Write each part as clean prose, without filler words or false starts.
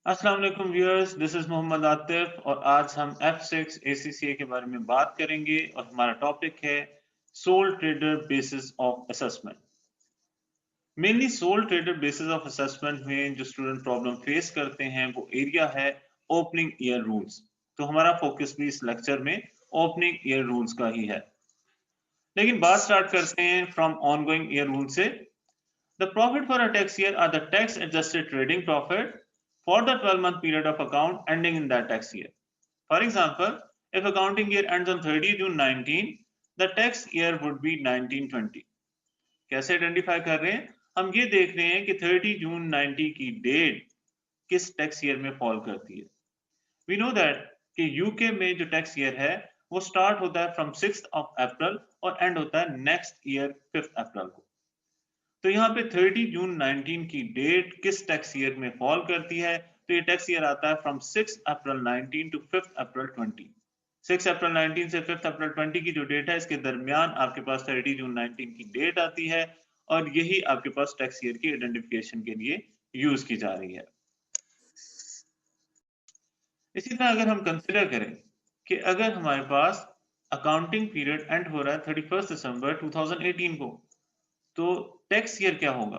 अस्सलाम वालेकुम viewers, this is Mohammad Atif और आज हम F6 ACCA के बारे में बात करेंगे और हमारा टॉपिक है soul trader basis of assessment. Mainly soul trader basis of assessment में जो स्टूडेंट प्रॉब्लम फेस करते हैं वो एरिया है ओपनिंग ईयर रूल्स। तो हमारा फोकस भी इस लेक्चर में ओपनिंग ईयर रूल्स का ही है। लेकिन बात स्टार्ट करते हैं फ्रॉम ऑनगोइंग ईयर रूल से। The profit for a tax year are the tax adjusted trading profit for the 12-month period of account ending in that tax year. For example, if accounting year ends on 30 June 19, the tax year would be 1920. कैसे identify कर रहे हैं? हम ये देख रहे हैं कि 30 जून 90 की डेट किस टैक्स ईयर में फॉल करती है। वी नो दैट कि यूके में जो टैक्स ईयर है वो स्टार्ट होता है फ्रॉम 6th ऑफ अप्रैल और एंड होता है नेक्स्ट ईयर 5th अप्रैल को। तो यहाँ पे 30 जून 19 की डेट किस टैक्स ईयर में फॉल करती है? तो ये टैक्स ईयर आता है फ्रॉम 6 अप्रैल 19 टू 5 अप्रैल 20। 6 अप्रैल 19 से 5 अप्रैल 20 की जो डेट है इसके दरमियान आपके पास 30 जून 19 की डेट आती है और यही आपके पास टैक्स ईयर की आइडेंटिफिकेशन के लिए यूज की जा रही है। इसी तरह अगर हम कंसिडर करें कि अगर हमारे पास अकाउंटिंग पीरियड एंड हो रहा है 31 दिसंबर 2018 को, तो टैक्स ईयर क्या होगा?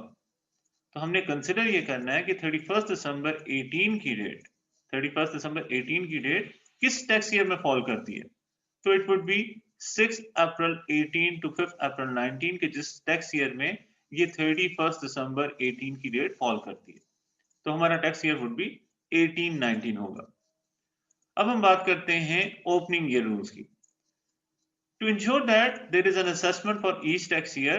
तो हमने कंसिडर ये करना है कि 31 दिसंबर 18 की डेट 31 दिसंबर 18 की डेट किस टैक्स ईयर में फॉल करती है? तो it would be 6 April 18 to 5 April 19 के जिस टैक्स ईयर में ये 31 दिसंबर 18 की डेट फॉल करती है। तो हमारा टैक्स ईयर वुड बी 1819 होगा। अब हम बात करते हैं ओपनिंग ईयर रूल्स की। To ensure that there is an assessment for each tax year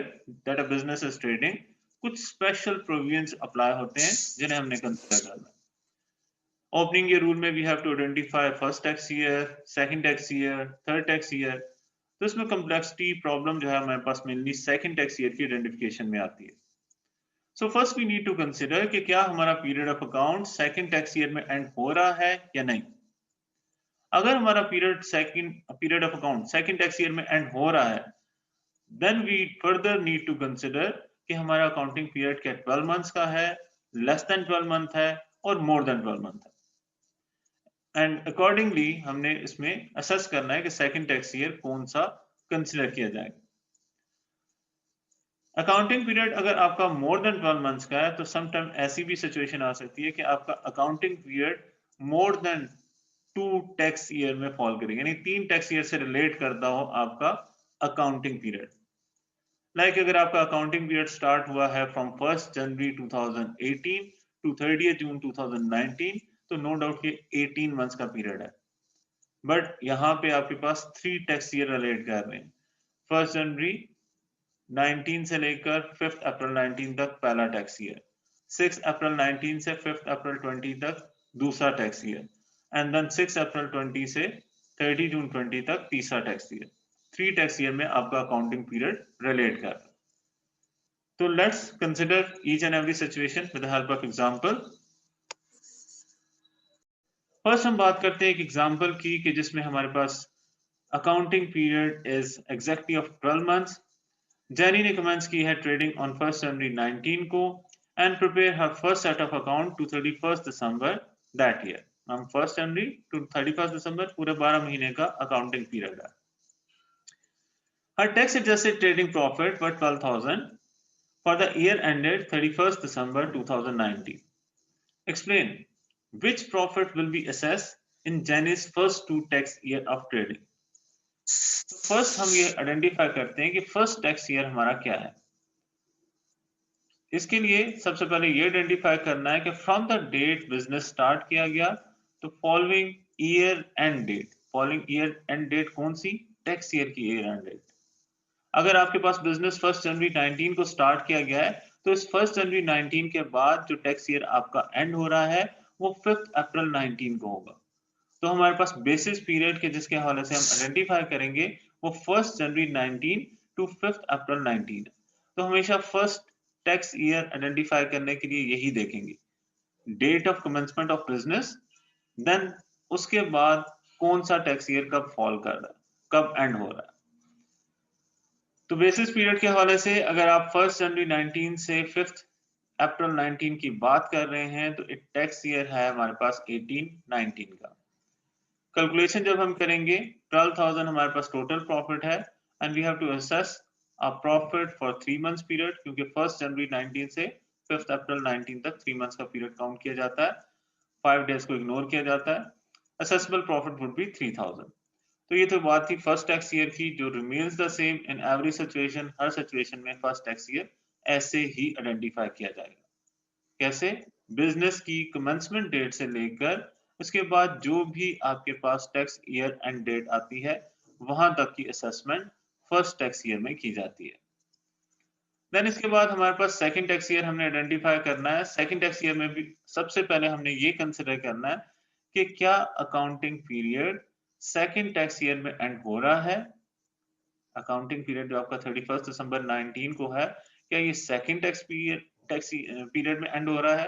that a business is trading, कुछ स्पेशल प्रोविजंस अप्लाई होते हैं जिन्हें हमने कंसिडर करना है। ओपनिंग ईयर रूल में we have to identify first tax year, second tax year, third tax year. तो इसमें कम्प्लेक्सिटी प्रॉब्लम जो है हमारे पास मेनली सेकंड टैक्स ईयर की आइडेंटिफिकेशन में आती है। So first we need to consider कि क्या हमारा period of account second tax year में एंड हो रहा है या नहीं। अगर हमारा period of account second tax year में एंड हो रहा है, then we further need to consider कि हमारा अकाउंटिंग पीरियड क्या 12 मंथ्स का है, लेस देन 12 मंथ है और मोर देन 12 मंथ है। एंड अकॉर्डिंगली हमने इसमें असेस करना है कि सेकंड टैक्स ईयर कौन सा कंसिडर किया जाएगा। अकाउंटिंग पीरियड अगर आपका मोर देन 12 मंथ्स का है तो समटाइम ऐसी भी सिचुएशन आ सकती है कि आपका accounting period more than 2 tax year में फॉल करेगा, यानी 3 टैक्स ईयर से रिलेट करता हो आपका अकाउंटिंग पीरियड। लाइक अगर आपका अकाउंटिंग पीरियड स्टार्ट हुआ है फ्रॉम 1 जनवरी 2018 टू 30 जून 2019, तो नो डाउट ये 18 मंथ्स का पीरियड है। बट यहाँ पे आपके पास 3 टैक्स ईयर रिलेट कर रहे हैं। 1 जनवरी 19 से लेकर 5 अप्रैल 19 तक पहला टैक्स ईयर, 6 अप्रैल 19 से 5 अप्रैल 20 तक दूसरा टैक्स ईयर, एंड देन 6 अप्रैल 20 से 30 जून 20 तक तीसरा टैक्स ईयर। 3 टैक्स ईयर में आपका अकाउंटिंग पीरियड रिलेट कर रहा है। तो let's consider each and every situation with the help of example. First हम बात करते हैं एक एग्जांपल की कि जिसमें हमारे पास accounting period is exactly of 12 months. Jenny ने कमेंट्स की है ट्रेडिंग ऑन 1 जनवरी 19 को and prepare her first set of account to 31 दिसंबर दैट ईयर। हम 1 जनवरी टू 31 दिसंबर पूरे 12 महीने का अकाउंटिंग पीरियड है। Her tax adjusted trading profit were 12,000 for the year ended 31st December 2019. Explain which profit will be assessed in Jenny's first 2 tax year of trading. तो first हम ये identify करते हैं कि फर्स्ट टैक्स ईयर हमारा क्या है। इसके लिए सबसे पहले ये आइडेंटिफाई करना है कि from the date business start किया गया, तो following year end date, following year end date कौन सी? टैक्स ईयर की ईयर एंड डेट। अगर आपके पास बिजनेस 1 जनवरी 19 को स्टार्ट किया गया है तो इस 1 जनवरी 19 के बाद जो टैक्स ईयर आपका एंड हो रहा है वो 5 अप्रैल 19 को होगा। तो हमारे पास बेसिस पीरियड के जिसके हवाले से हम आइडेंटिफाई करेंगे वो 1 जनवरी 19 टू 5 अप्रैल 19 है। तो हमेशा फर्स्ट टैक्स ईयर आइडेंटिफाई करने के लिए यही देखेंगे, date of commencement of business, then उसके बाद कौन सा टैक्स ईयर कब फॉल कर रहा है, कब एंड हो रहा है। तो बेसिस पीरियड के हवाले से अगर आप 1 जनवरी 19 से 5 अप्रैल 19 की बात कर रहे हैं तो एक टैक्स ईयर है हमारे पास 18-19 का। कैलकुलेशन जब हम करेंगे 12,000 हमारे पास टोटल प्रॉफिट है and we have to assess a profit for 3 months period, क्योंकि 1 जनवरी 19 से 5 अप्रैल 19 तक 3 मंथ्स का पीरियड काउंट किया जाता है, 5 डेज को इग्नोर किया जाता है। Accessible profit would be 3,000। तो ये तो बात थी फर्स्ट टैक्स ईयर की, जो remains the same in every situation. Her situation में फर्स्ट टैक्स ईयर ऐसे ही आइडेंटिफाई किया जाएगा। कैसे? बिजनेस की कमेंसमेंट डेट से लेकर उसके बाद जो भी आपके पास टैक्स ईयर एंड डेट आती है, वहां तक की असेसमेंट फर्स्ट टैक्स ईयर में की जाती है। देन इसके बाद हमारे पास सेकंड टैक्स ईयर हमने आइडेंटिफाई करना है। सेकंड टैक्स ईयर में भी सबसे पहले हमने ये कंसिडर करना है कि क्या accounting period second tax year में एंड हो रहा है। अकाउंटिंग पीरियड जो आपका 31 दिसंबर 19 को है, क्या ये सेकंड टैक्स पीरियड में एंड हो रहा है?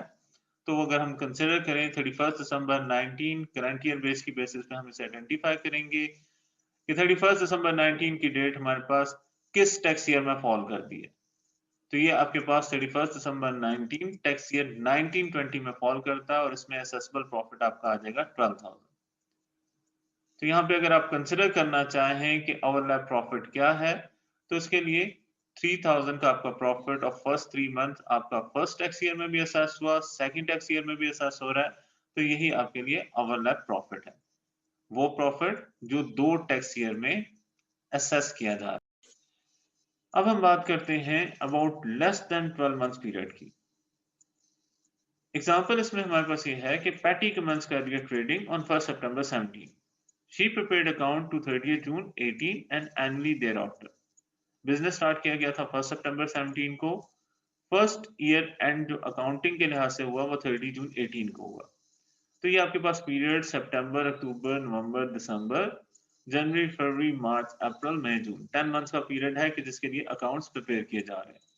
तो अगर हम कंसिडर करें 31 दिसंबर 19 करंट ईयर बेस की बेसिस पे हम इसे आइडेंटिफाई करेंगे कि 31 दिसंबर 19 की डेट हमारे पास किस टैक्स ईयर में फॉल करती है। तो ये आपके पास 31 दिसंबर 19 टैक्स ईयर 1920 में फॉल करता है और इसमें असेसेबल प्रॉफिट आपका आ जाएगा 12,000। तो यहाँ पे अगर आप कंसिडर करना चाहें कि ओवरलैप प्रॉफिट क्या है, तो इसके लिए 3,000 का आपका प्रॉफिट और फर्स्ट 3 मंथ आपका फर्स्ट टैक्स ईयर में भी असेस हुआ, सेकंड टैक्स ईयर में भी असेस हो रहा है, तो यही आपके लिए ओवरलैप प्रॉफिट है। वो प्रॉफिट जो 2 टैक्स ईयर में असेस किया जा रहा है। अब हम बात करते हैं about less than 12 months period की। एग्जांपल इसमें हमारे पास ये है कि पैटी कमेंस कर दिया trading on 1 September 17। She prepared account to 30th June 18 and annually thereafter. Business start किया गया था 1 सितंबर 17 को। फर्स्ट ईयर एंड जो अकाउंटिंग के लिहाज से हुआ वो 30 जून 18 को हुआ। तो ये आपके पास पीरियड सितंबर, अक्टूबर, नवंबर, दिसंबर, जनवरी, फरवरी, मार्च, अप्रैल, मई, जून 10 मंथ्स का पीरियड है कि जिसके लिए अकाउंट्स प्रिपेयर किए जा रहे हैं।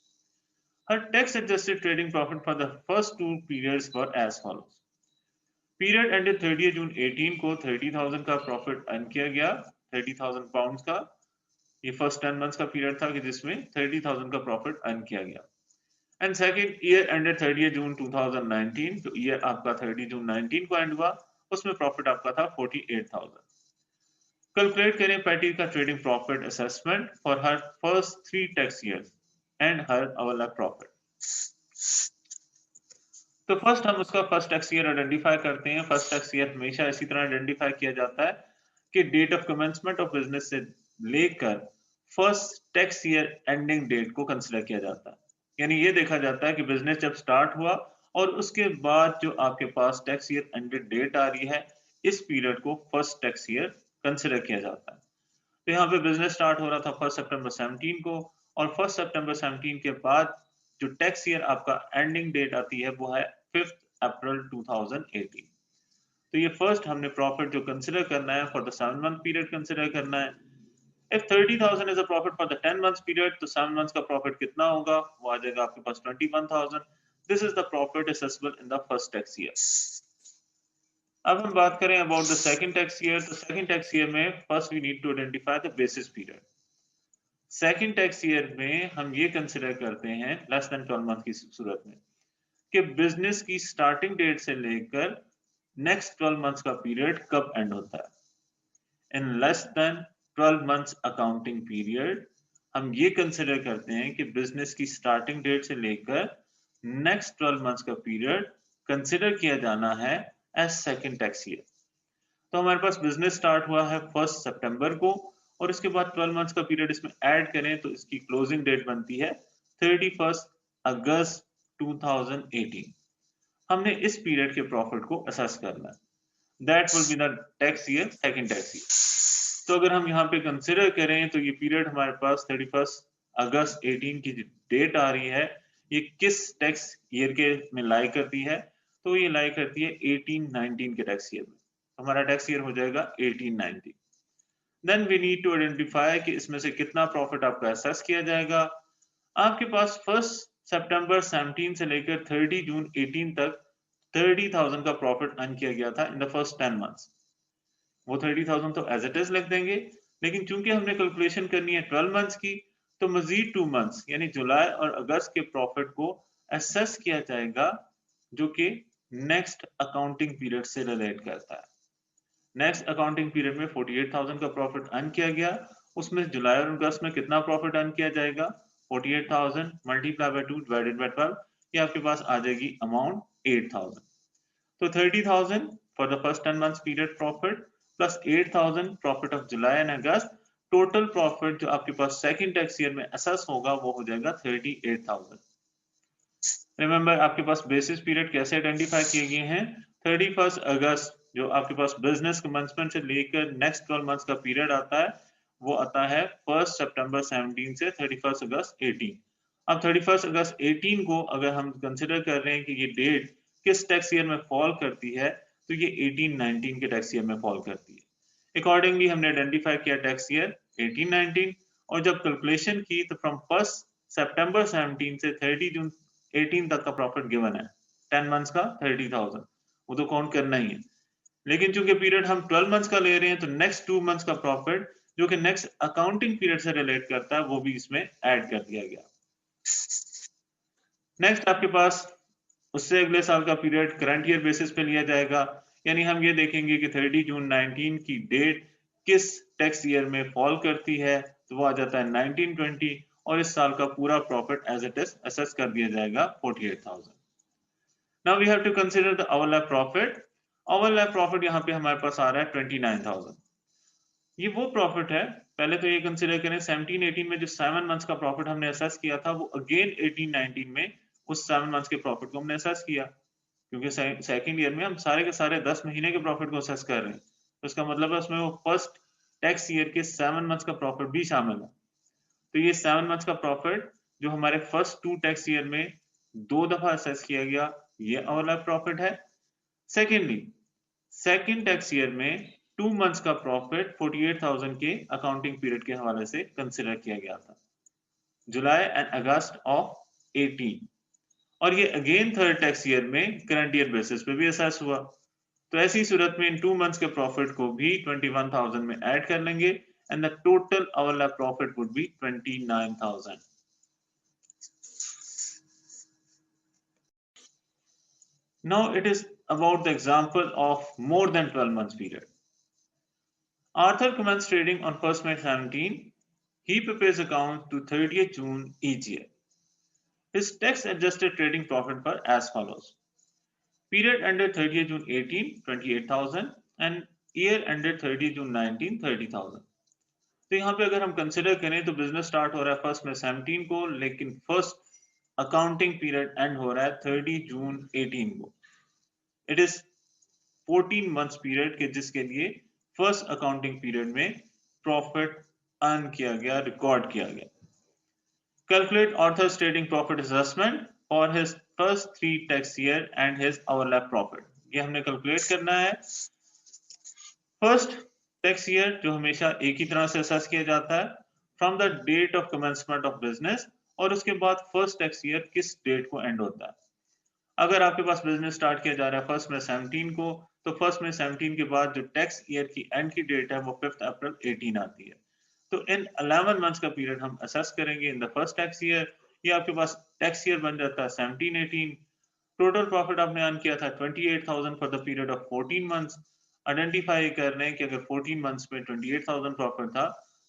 Her tax adjusted trading profit for the first two periods were as follows. Period ended 30 जून 18 को 30,000 का प्रॉफिट अर्न किया गया, 30,000 पाउंड्स का। ये फर्स्ट 10 मंथ्स का पीरियड था कि जिसमें 30,000 का प्रॉफिट अर्न किया गया। एंड सेकंड ईयर एंडेड 30 जून 2019, तो ईयर आपका 30 जून 19 को एंड हुआ, उसमें प्रॉफिट आपका था 48,000। कैलकुलेट करें पैटी का trading profit assessment for her first 3 tax years and her overlap profit. तो फर्स्ट हम उसका फर्स्ट टैक्स ईयर आइडेंटिफाई करते हैं। फर्स्ट टैक्स ईयर हमेशा इसी तरह आइडेंटिफाई किया जाता है कि date of commencement of business से लेकर first tax year ending date को कंसीडर किया जाता है। यानी ये देखा जाता है कि बिजनेस जब स्टार्ट हुआ और उसके बाद जो आपके पास टैक्स ईयर एंडेड डेट आ रही है, इस पीरियड को फर्स्ट टैक्स ईयर कंसीडर किया जाता है। तो यहाँ पे बिजनेस स्टार्ट हो रहा था 1 सितंबर 17 को और 1 सितंबर 17 के बाद जो टैक्स ईयर आपका एंडिंग डेट आती है वो है 5 अप्रैल 2018। तो ये फर्स्ट हमने प्रॉफिट जो कंसीडर करना है for the 7 month period consider करना है। If 30,000 is a profit for the 10 months period, तो 7 मंथ्स का प्रॉफिट कितना होगा? वो आ जाएगा आपके पास 21,000। This is the profit assessable in the first tax year. अब हम बात करें about the second tax year. तो सेकंड टैक्स ईयर में first we need to identify the basis period. Second tax year में हम ये कंसीडर करते हैं लेस देन 12 मंथ की सूरत में कि बिजनेस की स्टार्टिंग डेट से लेकर नेक्स्ट 12 मंथ्स का पीरियड कब एंड होता है। In less than 12 months accounting period हम ये कंसीडर करते हैं कि बिजनेस की स्टार्टिंग डेट से लेकर नेक्स्ट 12 मंथ्स का पीरियड कंसीडर किया जाना है एज सेकंड टैक्स ईयर। तो हमारे पास बिजनेस स्टार्ट हुआ है 1 सितंबर को और इसके बाद 12 मंथ्स का पीरियड इसमें ऐड करें तो इसकी क्लोजिंग डेट बनती है 31 अगस्त 2018। हमने इस पीरियड के प्रॉफिट को असेस करना है। That will be the tax year, second tax year. तो अगर हम यहाँ पे कंसिडर करें तो ये पीरियड हमारे पास 31 अगस्त 18 की डेट आ रही है, ये किस टैक्स ईयर के में लाई करती है? तो ये लाई करती है 18-19 के टैक्स ईयर में। हमारा टैक्स ईयर हो जाएगा 18-19। Then we need to identify कि इसमें से कितना प्रॉफिट आपका असेस किया जाएगा। आपके पास 1 सितंबर 17 से लेकर 30 जून 18 तक 30,000 का प्रॉफिट अर्न किया गया था इन द फर्स्ट 10 मंथ्स। वो 30,000 तो एज इट इज लिख देंगे, लेकिन चूंकि हमने कैलकुलेशन करनी है 12 मंथ्स की, तो मजीद 2 मंथ्स यानी जुलाई और अगस्त के प्रॉफिट को असेस किया जाएगा जो कि नेक्स्ट अकाउंटिंग पीरियड से रिलेट करता है। नेक्स्ट अकाउंटिंग पीरियड में 48,000 का प्रॉफिट अर्न किया गया, उसमें जुलाई और अगस्त में कितना प्रॉफिट अर्न किया जाएगा? 48,000 मल्टीप्लाई बाय 2 डिवाइडेड बाय 12, ये आपके पास आ जाएगी अमाउंट 8,000। तो 30,000 for the first 10 months period profit plus 8,000 profit of July and August, total profit जो आपके पास सेकंड टैक्स ईयर में असेस होगा वो हो जाएगा 38,000। रिमेंबर आपके पास बेसिस पीरियड कैसे आइडेंटिफाई किए गए हैं? 31 अगस्त जो आपके पास बिजनेस कमेंसमेंट से लेकर नेक्स्ट 12 मंथ्स का पीरियड आता है वो आता है 1 सितंबर 17 से 31 अगस्त 18। अब 31 अगस्त 18 को अगर हम कंसिडर कर रहे हैं कि ये डेट किस टैक्स ईयर में फॉल करती है तो ये 18-19 के टैक्स ईयर में फॉल करती है। अकॉर्डिंगली हमने आइडेंटिफाई किया टैक्स ईयर 18-19 और जब कैलकुलेशन की तो फ्रॉम 1 सितंबर 17 से 30 जून 18 तक का प्रॉफिट गिवन है 10 मंथ्स का 30,000, वो तो काउंट करना ही है। लेकिन चूंकि पीरियड हम 12 मंथ्स का ले रहे हैं तो नेक्स्ट 2 मंथ्स का प्रॉफिट जो कि नेक्स्ट अकाउंटिंग पीरियड से रिलेट करता है वो भी इसमें ऐड कर दिया गया। नेक्स्ट आपके पास उससे अगले साल का पीरियड करंट ईयर बेसिस पे लिया जाएगा, यानी हम ये देखेंगे कि 30 जून 19 की डेट किस टैक्स ईयर में फॉल करती है तो वो आ जाता है 1920 और इस साल का पूरा profit as it is assess कर दिया जाएगा 48,000। Now we have to consider the overlap profit. Overlap profit यहाँ पे हमारे पास आ रहा है 29,000। ये वो प्रॉफिट है, पहले तो ये कंसिडर करें 17-18 में जो 7 मंथ्स का प्रॉफिट हमने असेस किया था वो अगेन 18-19 में उस 7 मंथ्स के प्रॉफिट को हमने असेस किया, क्योंकि सेकंड ईयर में हम सारे के सारे 10 महीने के प्रॉफिट को असेस कर रहे हैं, तो इसका मतलब है उसमें वो फर्स्ट टैक्स ईयर के 7 मंथ्स का प्रॉफिट भी शामिल है। तो ये 7 मंथ्स का प्रॉफिट जो हमारे फर्स्ट 2 टैक्स ईयर में 2 दफा असेस किया गया, ये ओवरलैप प्रॉफिट है। सेकेंडली सेकेंड टैक्स ईयर में 2 मंथ्स का प्रॉफिट 48,000 के अकाउंटिंग पीरियड के हवाले से कंसिडर किया गया था, जुलाई एंड अगस्त ऑफ 18, और ये अगेन थर्ड टैक्स ईयर में करंट ईयर बेसिस पे भी असेस हुआ। तो ऐसी सूरत में इन 2 मंथ्स के प्रॉफिट को भी 21,000 में ऐड कर लेंगे and the total overlap profit would be 29,000। Now it is about the example of more than 12 months period. Arthur commenced trading on 1st May 17. He prepares accounts to 30th June each year. His tax adjusted trading profit were as follows. Period ended 30th June 18, 28,000 and year ended 30th June 19, 30,000. तो यहाँ पे अगर हम consider करें तो business start हो रहा है 1st May 17 को, लेकिन फर्स्ट अकाउंटिंग पीरियड एंड हो रहा है 30 जून 18 को। इट इज 14 मंथ्स पीरियड के जिसके लिए फर्स्ट अकाउंटिंग पीरियड में प्रॉफिट अर्न किया गया, रिकॉर्ड किया गया। Calculate Arthur's trading profit assessment for his first 3 tax year and his overlap profit, ये हमने कैलकुलेट करना है। फर्स्ट टैक्स ईयर जो हमेशा एक ही तरह से असेस किया जाता है from the date of commencement of business, और उसके बाद फर्स्ट टैक्स ईयर किस डेट को एंड होता है। अगर आपके पास बिजनेस स्टार्ट किया जा रहा है 1st May 17 को, तो 1st May 17 के बाद जो टैक्स ईयर की एंड की डेट है वो 5th अप्रैल 18 आती है। तो इन 11 मंथ्स का पीरियड हम असेस करेंगे इन द फर्स्ट टैक्स ईयर। ये आपके पास टैक्स ईयर बन जाता है 17-18। टोटल प्रॉफिट आपने अर्न किया था 28,000 for the period of 14 months. Identify कर रहे हैं कि अगर 14 मंथ्स में 28,000 प्रॉफिट था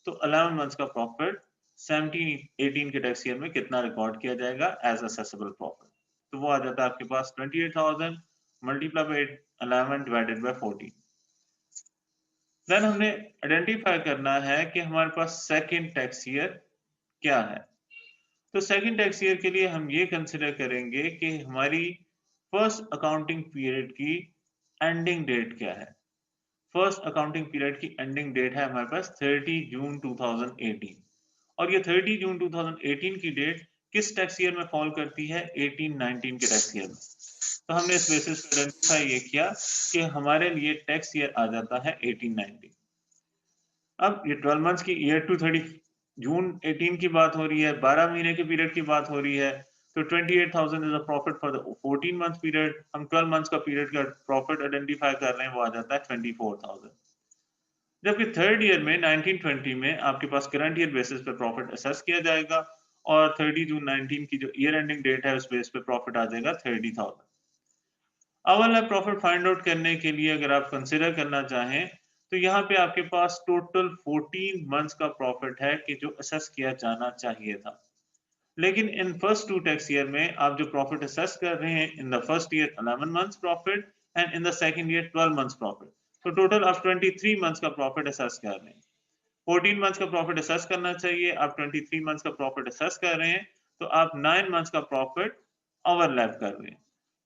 तो 11 मंथ्स का प्रॉफिट 17-18 के टैक्स ईयर में कितना रिकॉर्ड किया जाएगा एज असेसेबल प्रॉफिट। तो वो आ जाता है आपके पास 28,000 multiply by 11 divided by 14। Then हमने आइडेंटिफाई करना है कि हमारे पास सेकंड टैक्स ईयर क्या है। तो सेकंड टैक्स ईयर के लिए हम ये कंसिडर करेंगे कि हमारी फर्स्ट अकाउंटिंग पीरियड की एंडिंग डेट क्या है। फर्स्ट अकाउंटिंग पीरियड की एंडिंग डेट है हमारे पास 30 जून 2018, और ये 30 जून 2018 की डेट किस टैक्स ईयर में फॉल करती है? 18-19 के टैक्स ईयर में। तो हमने इस बेसिस पर आइडेंटिफाई ये किया कि हमारे लिए टैक्स ईयर आ जाता है 18-19। अब ये 12 मंथ्स की ईयर टू 30 जून 18 की बात हो रही है, 12 महीने के पीरियड की बात हो रही है, तो 28,000 is a profit for the 14 month period. हम 12 मंथ्स का पीरियड का प्रॉफिट आइडेंटिफाई कर रहे हैं, वो आ जाता है 24,000। जबकि थर्ड ईयर में 1920 में आपके पास करंट ईयर बेसिस पे प्रॉफिट असेस किया जाएगा, और 30 जून 19 की जो ईयर एंडिंग डेट है उस बेस पे प्रॉफिट आ जाएगा 30,000। ओवरलैप प्रॉफिट फाइंड आउट करने के लिए अगर आप कंसिडर करना चाहें तो यहाँ पे आपके पास टोटल 14 मंथ्स का प्रॉफिट है कि जो असेस किया जाना चाहिए था। लेकिन इन फर्स्ट 2 टैक्स ईयर में आप जो प्रॉफिट असेस कर रहे हैं, इन the first year 11 months profit and in the second year 12 months profit, तो टोटल आप 23 मंथ्स का प्रॉफिट असेस कर रहे हैं। 14 मंथ्स का प्रॉफिट असेस करना चाहिए, आप 23 मंथ्स का प्रॉफिट असेस कर रहे हैं, तो आप 9 मंथ्स का प्रॉफिट ओवरलैप कर रहे हैं।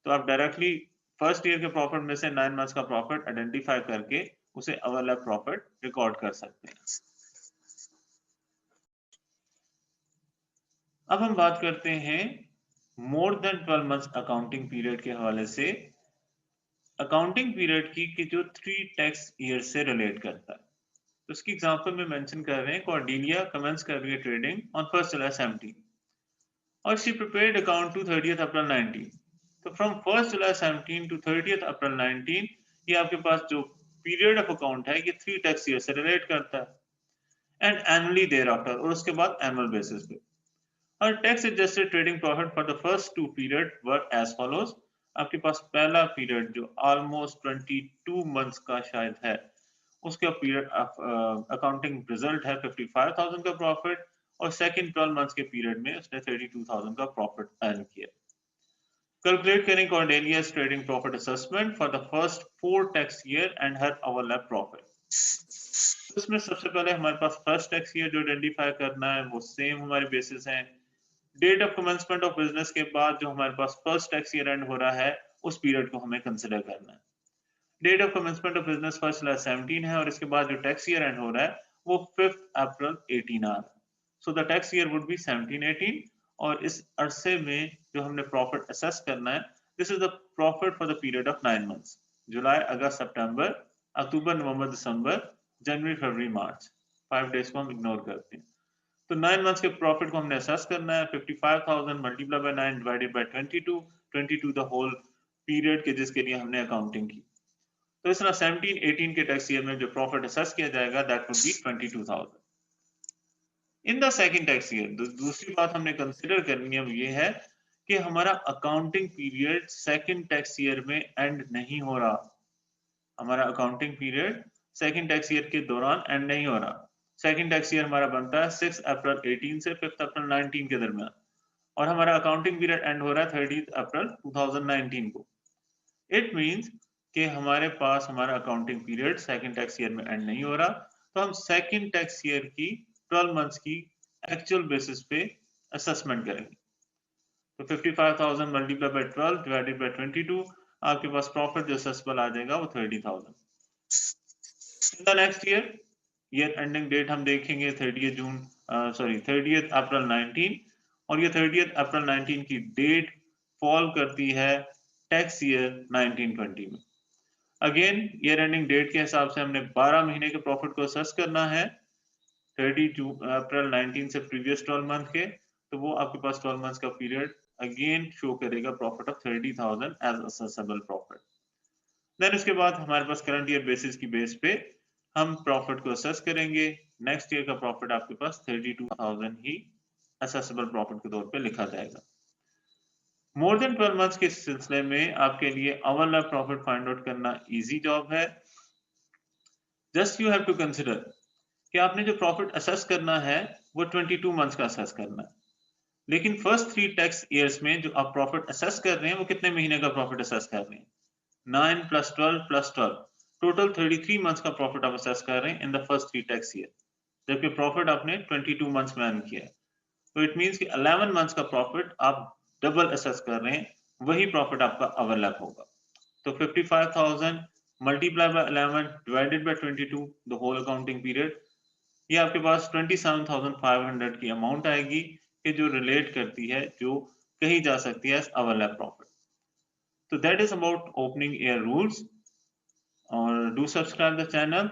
तो आप डायरेक्टली फर्स्ट ईयर के प्रॉफिट में से 9 मंथ्स का प्रॉफिट आइडेंटिफाई करके उसे ओवरलैप प्रॉफिट रिकॉर्ड कर सकते हैं। अब हम बात करते हैं more than 12 months accounting period के हवाले से, अकाउंटिंग पीरियड की कि जो 3 टैक्स ईयर से रिलेट करता है। तो उसकी एग्जांपल में मेंशन कर रहे हैं कॉर्डेलिया कमेंस कर रही है ट्रेडिंग ऑन 1st July 17 और she prepared account to 30th April 19। तो from 1st July 17 to 30th April 19 ये आपके पास जो पीरियड ऑफ अकाउंट है ये 3 टैक्स ईयर से रिलेट करता है एंड एनुअली देयर आफ्टर, और उसके बाद एनुअल बेसिस पे। और tax adjusted trading profit for the first 2 period were as follows. आपके पास पहला पीरियड जो ऑलमोस्ट 22 मंथ्स का शायद है, उसका पीरियड अकाउंटिंग रिजल्ट है 55,000 का प्रॉफिट, और सेकंड 12 मंथ्स के पीरियड में उसने 32,000 का प्रॉफिट अर्न किया। कैलकुलेट करें Cordelia's trading profit assessment for the first 4 tax year and her overlap profit. इसमें सबसे पहले हमारे पास फर्स्ट टैक्स ईयर जो आइडेंटिफाई करना है वो सेम हमारे बेसिस हैं। Date of commencement of business के बाद जो हमारे पास फर्स्ट टैक्स ईयर एंड हो रहा है उस पीरियड को हमें कंसिडर करना है। Date of commencement of business 1st July 17 है और इसके बाद जो टैक्स ईयर एंड हो रहा है वो 5th April 18 आ रहा है। So the tax year would be 17-18 और इस अरसे में जो हमने प्रॉफिट असेस करना है, this is the profit for the period of 9 months, July August September October November December January February March, 5 days को हम इग्नोर करते हैं। तो 9 मंथ्स के प्रॉफिट को हमने असेस करना है, 55,000 multiply by 9 divided by 22 the whole period के जिसके लिए हमने अकाउंटिंग की। तो इस तरह 17-18 के टैक्स ईयर में जो प्रॉफिट असेस किया जाएगा that would be 22,000 in the second tax year. दूसरी बात हमने कंसीडर करनी है वो ये है कि हमारा accounting period second tax year में एंड नहीं हो रहा। हमारा accounting period second tax year के दौरान एंड नहीं हो रहा। सेकंड टैक्स ईयर हमारा बनता है 6 अप्रैल 18 से 5 अप्रैल 19 के दरमियान, और हमारा अकाउंटिंग पीरियड एंड हो रहा है 30 अप्रैल 2019 को। इट मींस कि हमारे पास हमारा accounting period second tax year में एंड नहीं हो रहा, तो हम सेकंड टैक्स ईयर की 12 मंथ्स की एक्चुअल बेसिस पे असेसमेंट करेंगे। तो 55,000 मल्टीप्लाई बाय 12 डिवाइडेड बाय 22, आपके पास प्रॉफिट जो असेसेबल आ जाएगा वो 30,000। In the next year ending date हम देखेंगे 30th अप्रैल 19, और ये 30th अप्रैल 19 की डेट फॉल करती है टैक्स ईयर 1920 में। अगेन ईयर एंडिंग डेट के हिसाब से हमने 12 महीने के प्रॉफिट को असेस करना है 30 अप्रैल 19 से प्रीवियस 12 मंथ के, तो वो आपके पास 12 मंथ्स का पीरियड अगेन शो करेगा profit of 30,000 as assessable profit. Then उसके बाद हमारे पास करंट ईयर बेसिस की बेस पे हम प्रॉफिट को असेस करेंगे। नेक्स्ट ईयर का प्रॉफिट आपके पास 32,000 ही असेसेबल प्रॉफिट के तौर पे लिखा जाएगा। मोर देन 12 मंथ्स के सिलसिले में आपके लिए ओवरलैप प्रॉफिट फाइंड आउट करना इजी जॉब है। Just you have to consider कि आपने जो प्रॉफिट असेस करना है वो 22 मंथ्स का असेस करना है, लेकिन फर्स्ट 3 टैक्स ईयर्स में जो आप प्रॉफिट असेस कर रहे हैं वो कितने महीने का प्रॉफिट असेस कर रहे हैं? 9 + 12 + 12, टोटल 33 मंथ्स का प्रॉफिट आप असेस कर रहे हैं इन द फर्स्ट 3 टैक्स ईयर, जबकि प्रॉफिट आपने 22 मंथ्स में अर्न किया है। तो इट मींस कि 11 मंथ्स का प्रॉफिट आप डबल असेस कर रहे हैं, वही प्रॉफिट आपका ओवरलैप होगा। तो 55,000 multiply by 11 divided by 22 the whole accounting period, ये आपके पास 27,500 की अमाउंट आएगी कि जो रिलेट करती है, जो कही जा सकती है overlap profit. So that is about opening air rules, or do subscribe the channel